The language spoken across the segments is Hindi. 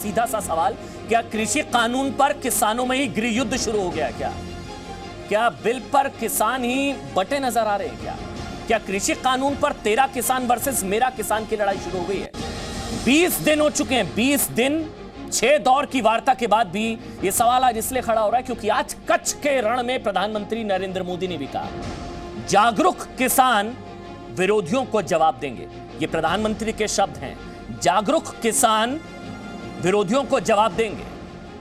सीधा सा सवाल, क्या कृषि कानून पर किसानों में ही गृह युद्ध शुरू हो गया? क्या बिल पर किसान ही बटे नजर आ रहे हैं? क्या कृषि कानून पर तेरा किसान वर्सेस मेरा किसान की लड़ाई शुरू हो गई है? 20 दिन हो चुके हैं, 20 दिन 6 दौर की वार्ता के बाद भी यह सवाल आज इसलिए खड़ा हो रहा है क्योंकि आज कच्छ के रण में प्रधानमंत्री नरेंद्र मोदी ने भी कहा, जागरूक किसान विरोधियों को जवाब देंगे। ये प्रधानमंत्री के शब्द हैं, जागरूक किसान विरोधियों को जवाब देंगे।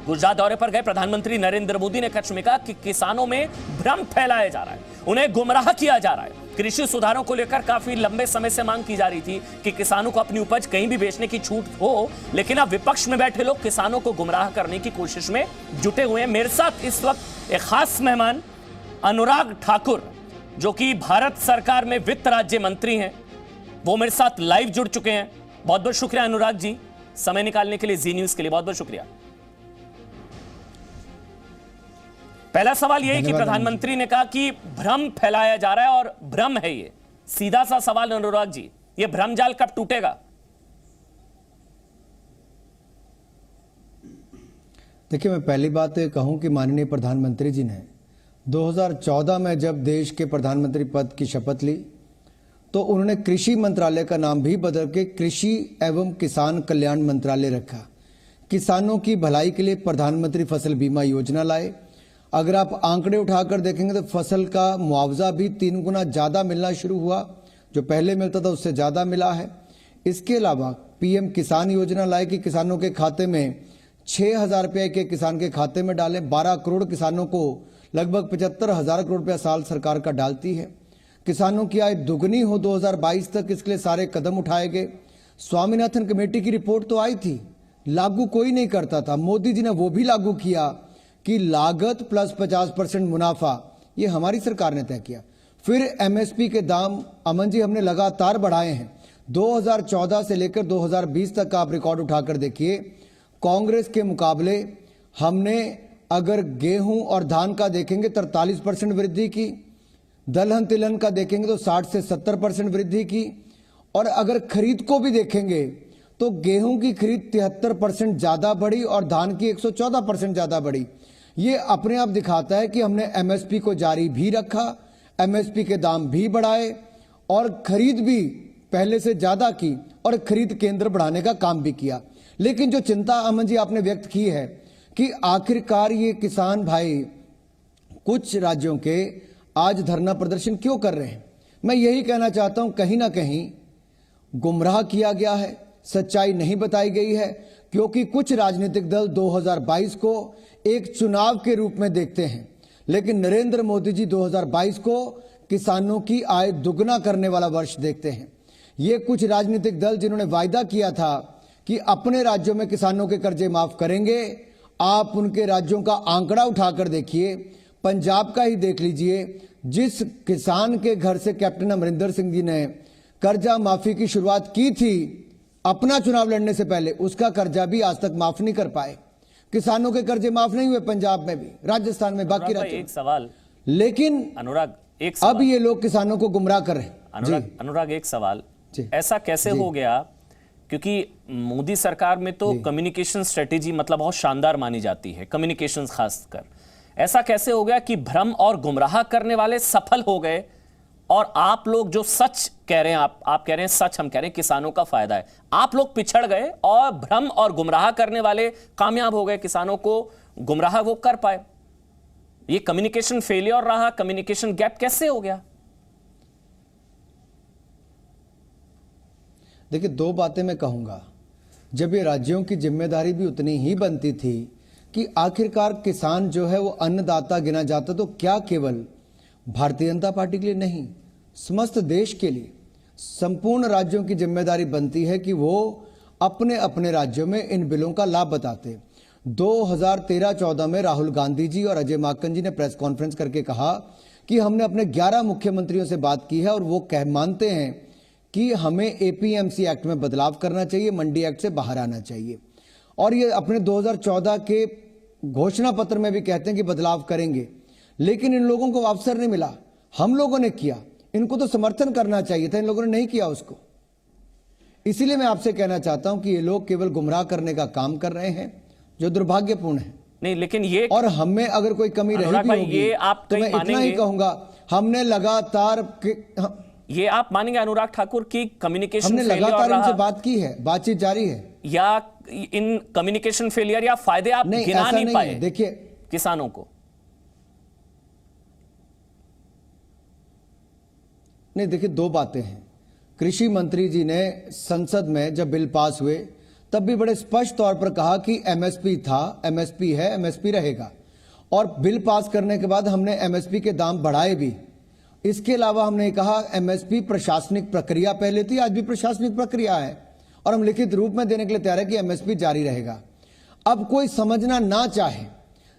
गुजरात दौरे पर गए प्रधानमंत्री नरेंद्र मोदी ने कच्छ में कहा कि किसानों में भ्रम फैलाया जा रहा है, उन्हें गुमराह किया जा रहा है। कृषि सुधारों को लेकर काफी लंबे समय से मांग की जा रही थी कि किसानों को अपनी उपज कहीं भी बेचने की छूट हो, लेकिन अब विपक्ष में बैठे लोग किसानों को गुमराह करने की कोशिश में जुटे हुए हैं। मेरे साथ इस वक्त एक खास मेहमान अनुराग ठाकुर, जो कि भारत सरकार में वित्त राज्य मंत्री हैं, वो मेरे साथ लाइव जुड़ चुके हैं। बहुत बहुत शुक्रिया अनुराग जी, समय निकालने के लिए, जी न्यूज के लिए बहुत बहुत शुक्रिया। पहला सवाल यह है कि प्रधानमंत्री ने कहा कि भ्रम फैलाया जा रहा है और भ्रम है ये। सीधा सा सवाल अनुराग जी, ये भ्रम जाल कब टूटेगा? देखिए, मैं पहली बात तो ये कहूं कि माननीय प्रधानमंत्री जी ने 2014 में जब देश के प्रधानमंत्री पद की शपथ ली तो उन्होंने कृषि मंत्रालय का नाम भी बदल के कृषि एवं किसान कल्याण मंत्रालय रखा। किसानों की भलाई के लिए प्रधानमंत्री फसल बीमा योजना लाए। अगर आप आंकड़े उठाकर देखेंगे तो फसल का मुआवजा भी 3 गुना ज़्यादा मिलना शुरू हुआ, जो पहले मिलता था उससे ज़्यादा मिला है। इसके अलावा पीएम किसान योजना लाए कि किसानों के खाते में 6,000 रुपये के किसान के खाते में डालें। 12 करोड़ किसानों को लगभग 75,000 करोड़ रुपया साल सरकार का डालती है। किसानों की आय दुगनी हो 2022 तक, इसके लिए सारे कदम उठाए गए। स्वामीनाथन कमेटी की रिपोर्ट तो आई थी, लागू कोई नहीं करता था। मोदी जी ने वो भी लागू किया कि लागत प्लस 50% मुनाफा, ये हमारी सरकार ने तय किया। फिर एमएसपी के दाम अमन जी हमने लगातार बढ़ाए हैं। 2014 से लेकर 2020 तक का आप रिकॉर्ड उठाकर देखिए, कांग्रेस के मुकाबले हमने अगर गेहूं और धान का देखेंगे 43% वृद्धि की, दलहन तिलहन का देखेंगे तो 60 से 70% वृद्धि की, और अगर खरीद को भी देखेंगे तो गेहूं की खरीद 73% ज्यादा बढ़ी और धान की 114% ज्यादा बढ़ी। ये अपने आप दिखाता है कि हमने एमएसपी को जारी भी रखा, एमएसपी के दाम भी बढ़ाए और खरीद भी पहले से ज्यादा की और खरीद केंद्र बढ़ाने का काम भी किया। लेकिन जो चिंता अमन जी आपने व्यक्त की है कि आखिरकार ये किसान भाई कुछ राज्यों के आज धरना प्रदर्शन क्यों कर रहे हैं, मैं यही कहना चाहता हूं, कहीं ना कहीं गुमराह किया गया है, सच्चाई नहीं बताई गई है। क्योंकि कुछ राजनीतिक दल 2022 को एक चुनाव के रूप में देखते हैं, लेकिन नरेंद्र मोदी जी 2022 को किसानों की आय दुगना करने वाला वर्ष देखते हैं। ये कुछ राजनीतिक दल जिन्होंने वायदा किया था कि अपने राज्यों में किसानों के कर्जे माफ करेंगे, आप उनके राज्यों का आंकड़ा उठाकर देखिए, पंजाब का ही देख लीजिए। जिस किसान के घर से कैप्टन अमरिंदर सिंह जी ने कर्जा माफी की शुरुआत की थी अपना चुनाव लड़ने से पहले, उसका कर्जा भी आज तक माफ नहीं कर पाए। किसानों के कर्जे माफ नहीं हुए पंजाब में भी, राजस्थान में, बाकी राज्यों। एक सवाल, लेकिन अनुराग एक सवाल, अब ये लोग किसानों को गुमराह कर रहे हैं। अनुराग एक सवाल, ऐसा कैसे हो गया? क्योंकि मोदी सरकार में तो कम्युनिकेशन स्ट्रेटेजी मतलब बहुत शानदार मानी जाती है, कम्युनिकेशन खासकर। ऐसा कैसे हो गया कि भ्रम और गुमराह करने वाले सफल हो गए और आप लोग जो सच कह रहे हैं, आप कह रहे हैं सच, हम कह रहे हैं किसानों का फायदा है, आप लोग पिछड़ गए और भ्रम और गुमराह करने वाले कामयाब हो गए, किसानों को गुमराह वो कर पाए। ये कम्युनिकेशन फेलियर रहा, कम्युनिकेशन गैप कैसे हो गया? देखिए, 2 बातें मैं कहूंगा। जब ये राज्यों की जिम्मेदारी भी उतनी ही बनती थी कि आखिरकार किसान जो है वो अन्नदाता गिना जाता, तो क्या केवल भारतीय जनता पार्टी के लिए नहीं, समस्त देश के लिए संपूर्ण राज्यों की जिम्मेदारी बनती है कि वो अपने अपने राज्यों में इन बिलों का लाभ बताते। 2013-14 में राहुल गांधी जी और अजय माकन जी ने प्रेस कॉन्फ्रेंस करके कहा कि हमने अपने 11 मुख्यमंत्रियों से बात की है और वो मानते हैं कि हमें एपीएमसी एक्ट में बदलाव करना चाहिए, मंडी एक्ट से बाहर आना चाहिए। और ये अपने 2014 के घोषणा पत्र में भी कहते हैं कि बदलाव करेंगे, लेकिन इन लोगों को अवसर नहीं मिला। हम लोगों ने किया, इनको तो समर्थन करना चाहिए था, इन लोगों ने नहीं किया उसको। इसीलिए मैं आपसे कहना चाहता हूं कि ये लोग केवल गुमराह करने का काम कर रहे हैं, जो दुर्भाग्यपूर्ण है। नहीं, लेकिन ये और हमें अगर कोई कमी रही अनुराग भी भाई, होगी ये आप तो कहीं मैं इतना ही मानेंगे? कहूंगा, हमने लगातार ये आप मानेंगे अनुराग ठाकुर की कम्युनिकेशन हमने फेलियर लगातार रहा, इनसे बात की है, बातचीत जारी है। या इन कम्युनिकेशन फेलियर या फायदे आप नहीं, गिना ऐसा नहीं नहीं पाए है। देखिए, किसानों को? नहीं, देखिए, दो बातें हैं। कृषि मंत्री जी ने संसद में जब बिल पास हुए तब भी बड़े स्पष्ट तौर पर कहा कि एमएसपी था, एमएसपी है, एमएसपी रहेगा। और बिल पास करने के बाद हमने एमएसपी के दाम बढ़ाए भी। इसके अलावा हमने कहा एमएसपी प्रशासनिक प्रक्रिया पहले थी, आज भी प्रशासनिक प्रक्रिया है, और हम लिखित रूप में देने के लिए तैयार है कि एमएसपी जारी रहेगा। अब कोई समझना ना चाहे,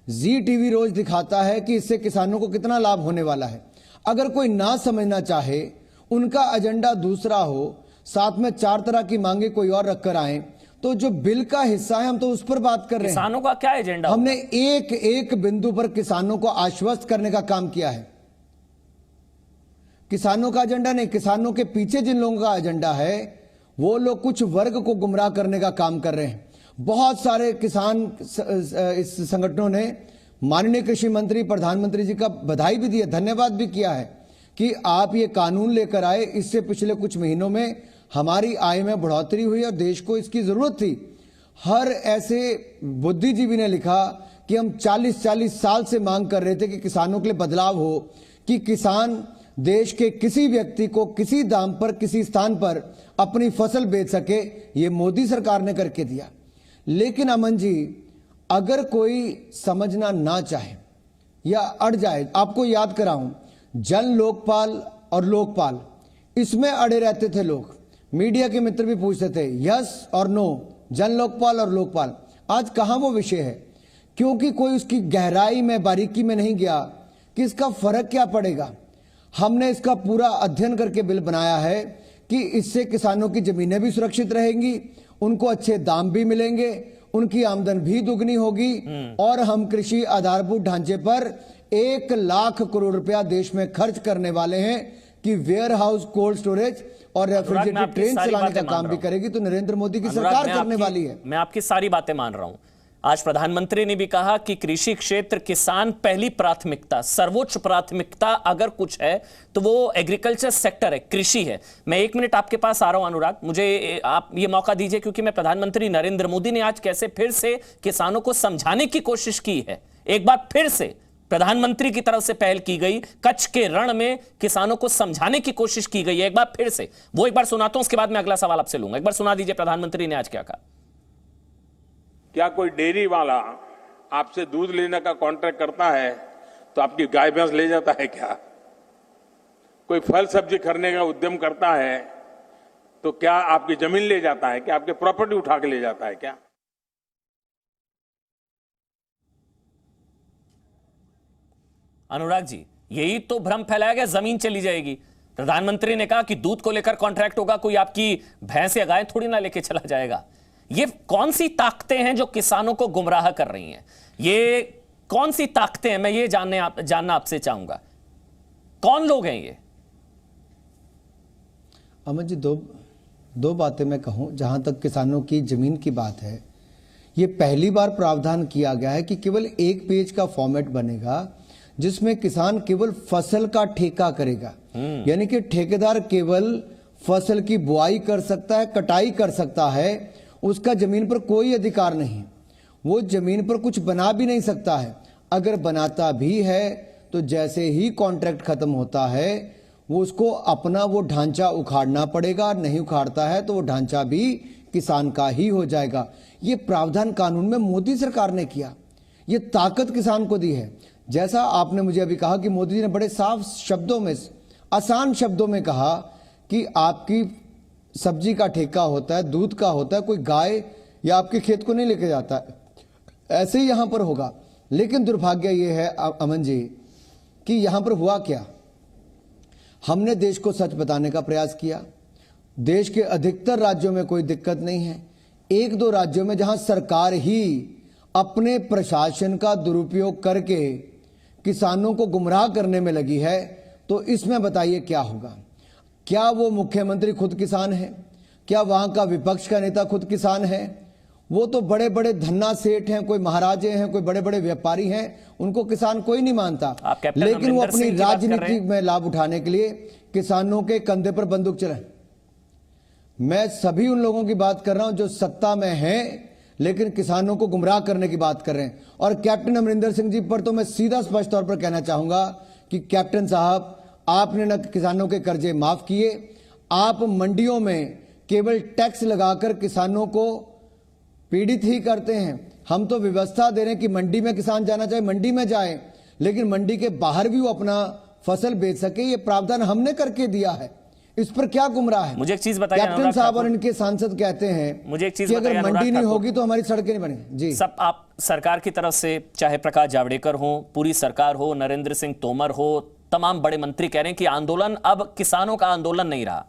जी टीवी रोज दिखाता है कि इससे किसानों को कितना लाभ होने वाला है। अगर कोई ना समझना चाहे, उनका एजेंडा दूसरा हो, साथ में 4 तरह की मांगे कोई और रखकर आए, तो जो बिल का हिस्सा है हम तो उस पर बात कर रहे हैं। किसानों का क्या एजेंडा? हमने एक एक बिंदु पर किसानों को आश्वस्त करने का काम किया है। किसानों का एजेंडा नहीं, किसानों के पीछे जिन लोगों का एजेंडा है वो लोग कुछ वर्ग को गुमराह करने का काम कर रहे हैं। बहुत सारे किसान इस संगठनों ने माननीय कृषि मंत्री, प्रधानमंत्री जी का बधाई भी दी है, धन्यवाद भी किया है कि आप ये कानून लेकर आए। इससे पिछले कुछ महीनों में हमारी आय में बढ़ोतरी हुई और देश को इसकी जरूरत थी। हर ऐसे बुद्धिजीवी ने लिखा कि हम 40-40 साल से मांग कर रहे थे कि किसानों के लिए बदलाव हो, कि किसान देश के किसी व्यक्ति को किसी दाम पर, किसी स्थान पर अपनी फसल बेच सके। ये मोदी सरकार ने करके दिया। लेकिन अमन जी, अगर कोई समझना ना चाहे या अड़ जाए, आपको याद कराऊं, जन लोकपाल और लोकपाल, इसमें अड़े रहते थे लोग। मीडिया के मित्र भी पूछते थे यस और नो, जन लोकपाल और लोकपाल। आज कहां वो विषय है, क्योंकि कोई उसकी गहराई में, बारीकी में नहीं गया कि इसका फर्क क्या पड़ेगा। हमने इसका पूरा अध्ययन करके बिल बनाया है कि इससे किसानों की जमीनें भी सुरक्षित रहेंगी, उनको अच्छे दाम भी मिलेंगे, उनकी आमदन भी दुगनी होगी, और हम कृषि आधारभूत ढांचे पर 1 लाख करोड़ रुपया देश में खर्च करने वाले हैं कि वेयर हाउस, कोल्ड स्टोरेज और रेफ्रिजरेटेड ट्रेन चलाने का काम भी करेगी। तो नरेंद्र मोदी की सरकार करने वाली है। मैं आपकी सारी बातें मान रहा हूं। आज प्रधानमंत्री ने भी कहा कि कृषि क्षेत्र, किसान पहली प्राथमिकता, सर्वोच्च प्राथमिकता अगर कुछ है तो वो एग्रीकल्चर सेक्टर है, कृषि है। मैं 1 मिनट आपके पास आ रहा हूं अनुराग, मुझे आप ये मौका दीजिए, क्योंकि मैं प्रधानमंत्री नरेंद्र मोदी ने आज कैसे फिर से किसानों को समझाने की कोशिश की है। एक बार फिर से प्रधानमंत्री की तरफ से पहल की गई, कच्छ के रण में किसानों को समझाने की कोशिश की गई है। एक बार फिर से वो एक बार सुनाता हूं, उसके बाद मैं अगला सवाल आपसे लूंगा। एक बार सुना दीजिए प्रधानमंत्री ने आज क्या कहा। क्या कोई डेयरी वाला आपसे दूध लेने का कॉन्ट्रैक्ट करता है तो आपकी गाय भैंस ले जाता है क्या? कोई फल सब्जी खरीदने का उद्यम करता है तो क्या आपकी जमीन ले जाता है? क्या आपके प्रॉपर्टी उठा के ले जाता है क्या? अनुराग जी, यही तो भ्रम फैलाया गया, जमीन चली जाएगी। प्रधानमंत्री ने कहा कि दूध को लेकर कॉन्ट्रैक्ट होगा, कोई आपकी भैंस या गाय थोड़ी ना लेके चला जाएगा। ये कौन सी ताकतें हैं जो किसानों को गुमराह कर रही हैं? ये कौन सी ताकतें हैं? मैं ये जानना आपसे चाहूंगा, कौन लोग हैं ये? अमन जी, दो बातें मैं कहूं। जहां तक किसानों की जमीन की बात है, ये पहली बार प्रावधान किया गया है कि केवल 1 पेज का फॉर्मेट बनेगा जिसमें किसान केवल फसल का ठेका करेगा। यानी कि ठेकेदार केवल फसल की बुआई कर सकता है, कटाई कर सकता है, उसका जमीन पर कोई अधिकार नहीं। वो जमीन पर कुछ बना भी नहीं सकता है। अगर बनाता भी है तो जैसे ही कॉन्ट्रैक्ट खत्म होता है वो उसको अपना वो ढांचा उखाड़ना पड़ेगा। नहीं उखाड़ता है तो वो ढांचा भी किसान का ही हो जाएगा। ये प्रावधान कानून में मोदी सरकार ने किया, ये ताकत किसान को दी है। जैसा आपने मुझे अभी कहा कि मोदी जी ने बड़े साफ शब्दों में, आसान शब्दों में कहा कि आपकी सब्जी का ठेका होता है, दूध का होता है, कोई गाय या आपके खेत को नहीं लेके जाता है। ऐसे ही यहां पर होगा। लेकिन दुर्भाग्य यह है अमन जी कि यहां पर हुआ क्या, हमने देश को सच बताने का प्रयास किया। देश के अधिकतर राज्यों में कोई दिक्कत नहीं है। 1-2 राज्यों में जहां सरकार ही अपने प्रशासन का दुरुपयोग करके किसानों को गुमराह करने में लगी है, तो इसमें बताइए क्या होगा। क्या वो मुख्यमंत्री खुद किसान है? क्या वहां का विपक्ष का नेता खुद किसान है? वो तो बड़े बड़े धन्ना सेठ हैं, कोई महाराजे हैं, कोई बड़े बड़े व्यापारी हैं, उनको किसान कोई नहीं मानता। लेकिन वो अपनी राजनीति में लाभ उठाने के लिए किसानों के कंधे पर बंदूक चलाए। मैं सभी उन लोगों की बात कर रहा हूं जो सत्ता में हैं लेकिन किसानों को गुमराह करने की बात कर रहे हैं। और कैप्टन अमरिंदर सिंह जी पर तो मैं सीधा स्पष्ट तौर पर कहना चाहूंगा कि कैप्टन साहब, आपने न किसानों के कर्जे माफ किए, आप मंडियों में केवल टैक्स लगाकर किसानों को पीड़ित ही करते हैं। हम तो व्यवस्था दे रहे हैं कि मंडी में किसान जाना चाहे मंडी में जाए, लेकिन मंडी के बाहर भी वो अपना फसल बेच सके, ये प्रावधान हमने करके दिया है। इस पर क्या गुमराह है? मुझे एक चीज बताइए, कैप्टन साहब और इनके सांसद कहते हैं मुझे एक चीज कि अगर मंडी नहीं होगी तो हमारी सड़कें नहीं बनेंगी। जी, सब आप सरकार की तरफ से, चाहे प्रकाश जावड़ेकर हो, पूरी सरकार हो, नरेंद्र सिंह तोमर हो, तमाम बड़े मंत्री कह रहे हैं कि आंदोलन अब किसानों का आंदोलन नहीं रहा।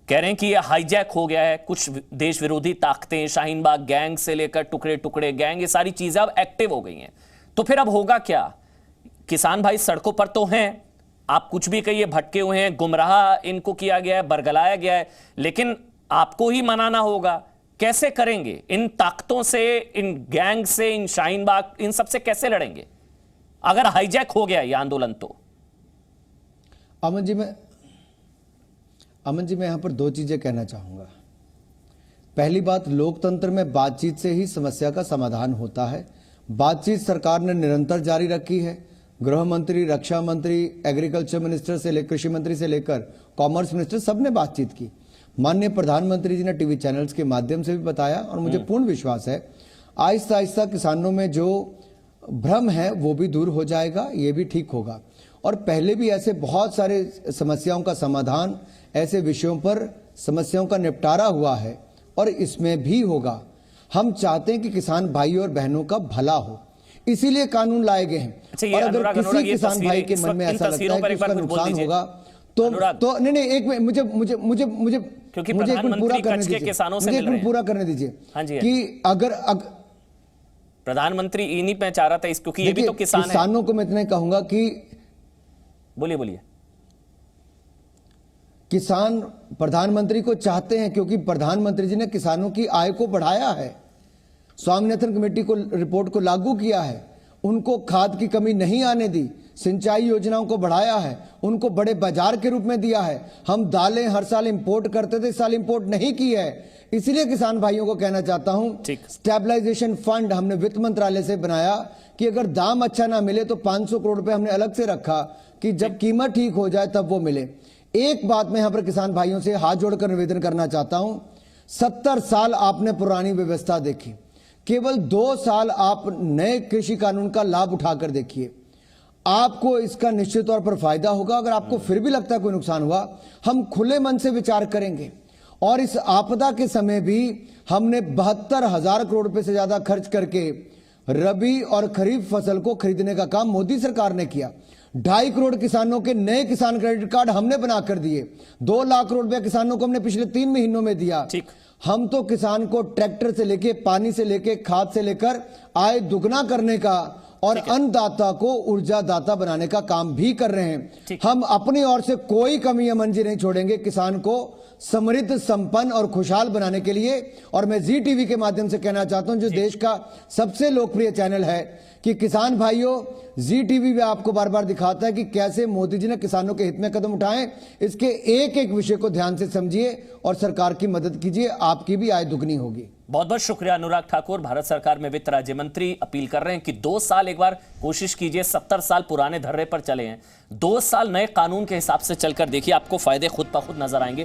कह रहे हैं कि यह हाईजैक हो गया है, कुछ देश विरोधी ताकतें, शाहीन बाग गैंग से लेकर टुकड़े टुकड़े गैंग, ये सारी चीजें अब एक्टिव हो गई हैं। तो फिर अब होगा क्या? किसान भाई सड़कों पर तो हैं, आप कुछ भी कहिए, भटके हुए हैं, गुमराह इनको किया गया है, बरगलाया गया है, लेकिन आपको ही मनाना होगा। कैसे करेंगे? इन ताकतों से, इन गैंग से, इन शाहीन बाग, इन सबसे कैसे लड़ेंगे अगर हाईजैक हो गया ये आंदोलन? तो अमन जी, मैं यहां पर दो चीजें कहना चाहूंगा। पहली बात, लोकतंत्र में बातचीत से ही समस्या का समाधान होता है। बातचीत सरकार ने निरंतर जारी रखी है। गृह मंत्री, रक्षा मंत्री, एग्रीकल्चर मिनिस्टर से लेकर, कृषि मंत्री से लेकर कॉमर्स मिनिस्टर, सबने बातचीत की। माननीय प्रधानमंत्री जी ने टीवी चैनल्स के माध्यम से भी बताया और मुझे पूर्ण विश्वास है आहिस्ता आहिस्ता किसानों में जो भ्रम है वो भी दूर हो जाएगा, ये भी ठीक होगा। और पहले भी ऐसे बहुत सारे समस्याओं का समाधान, ऐसे विषयों पर समस्याओं का निपटारा हुआ है और इसमें भी होगा। हम चाहते हैं कि किसान भाई और बहनों का भला हो, इसीलिए कानून लाए गए हैं। और अगर किसी किसान भाई के मन में ऐसा लगता है कि उसका नुकसान होगा तो नहीं, एक मिनट, मुझे एक मिनट पूरा करने दीजिए, पूरा करने दीजिए कि अगर प्रधानमंत्री इन्हीं पे चाह रहा था इस, क्योंकि ये भी तो किसानों को मैं इतना कहूंगा कि बोलिए किसान प्रधानमंत्री को चाहते हैं क्योंकि प्रधानमंत्री जी ने किसानों की आय को बढ़ाया है, स्वामीनाथन कमेटी को रिपोर्ट को लागू किया है, उनको खाद की कमी नहीं आने दी, सिंचाई योजनाओं को बढ़ाया है, उनको बड़े बाजार के रूप में दिया है। हम दालें हर साल इंपोर्ट करते थे, इस साल इंपोर्ट नहीं की है। इसलिए किसान भाइयों को कहना चाहता हूं, स्टेबलाइजेशन फंड हमने वित्त मंत्रालय से बनाया कि अगर दाम अच्छा ना मिले तो 500 करोड़ रुपए हमने अलग से रखा कि जब कीमत ठीक हो जाए तब वो मिले। एक बात मैं यहां पर किसान भाइयों से हाथ जोड़कर निवेदन करना चाहता हूं, 70 साल आपने पुरानी व्यवस्था देखी, केवल 2 साल आप नए कृषि कानून का लाभ उठाकर देखिए, आपको इसका निश्चित तौर पर फायदा होगा। अगर आपको फिर भी लगता है कोई नुकसान हुआ, हम खुले मन से विचार करेंगे। और इस आपदा के समय भी हमने 72,000 करोड़ रुपए से ज्यादा खर्च करके रबी और खरीफ फसल को खरीदने का काम मोदी सरकार ने किया। 2.5 करोड़ किसानों के नए किसान क्रेडिट कार्ड हमने बनाकर दिए। 2 लाख करोड़ रुपया किसानों को हमने पिछले 3 महीनों में दिया। हम तो किसान को ट्रैक्टर से लेके, पानी से लेके, खाद से लेकर आय दुगना करने का और अन्नदाता को ऊर्जा दाता बनाने का काम भी कर रहे हैं। हम अपनी ओर से कोई कमी अमन जी नहीं छोड़ेंगे किसान को समृद्ध, संपन्न और खुशहाल बनाने के लिए। और मैं जी टीवी के माध्यम से कहना चाहता हूं, जो देश का सबसे लोकप्रिय चैनल है, कि किसान भाइयों, जी टीवी भी आपको बार बार दिखाता है कि कैसे मोदी जी ने किसानों के हित में कदम उठाए। इसके एक एक विषय को ध्यान से समझिए और सरकार की मदद कीजिए, आपकी भी आय दुगनी होगी। बहुत बहुत शुक्रिया अनुराग ठाकुर, भारत सरकार में वित्त राज्य मंत्री। अपील कर रहे हैं कि 2 साल एक बार कोशिश कीजिए, 70 साल पुराने धर्रे पर चले हैं, 2 साल नए कानून के हिसाब से चलकर देखिए, आपको फायदे खुद ब खुद नजर आएंगे।